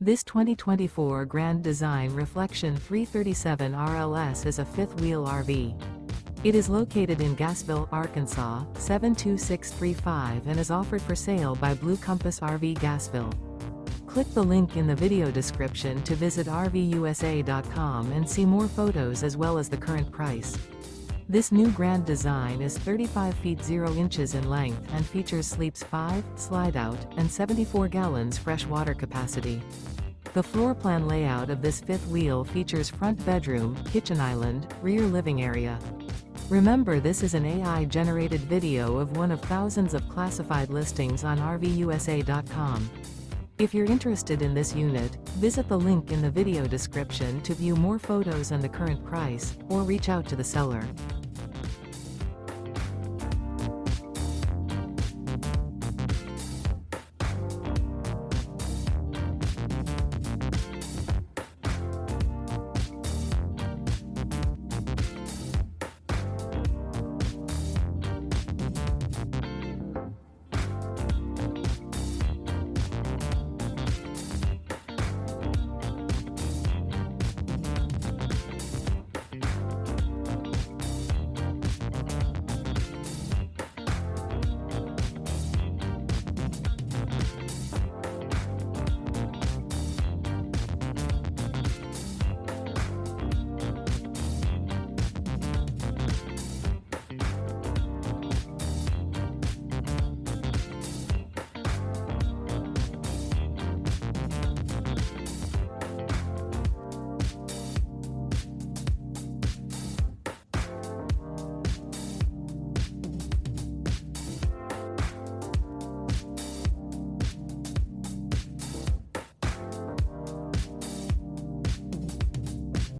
This 2024 Grand Design Reflection 337 RLS is a fifth-wheel RV. It is located in Gassville, Arkansas, 72635 and is offered for sale by Blue Compass RV Gassville. Click the link in the video description to visit RVUSA.com and see more photos as well as the current price. This new Grand Design is 35 feet 0 inches in length and features sleeps 5, slide-out, and 74 gallons fresh water capacity. The floor plan layout of this fifth wheel features front bedroom, kitchen island, rear living area. Remember, this is an AI-generated video of one of thousands of classified listings on RVUSA.com. If you're interested in this unit, visit the link in the video description to view more photos and the current price, or reach out to the seller.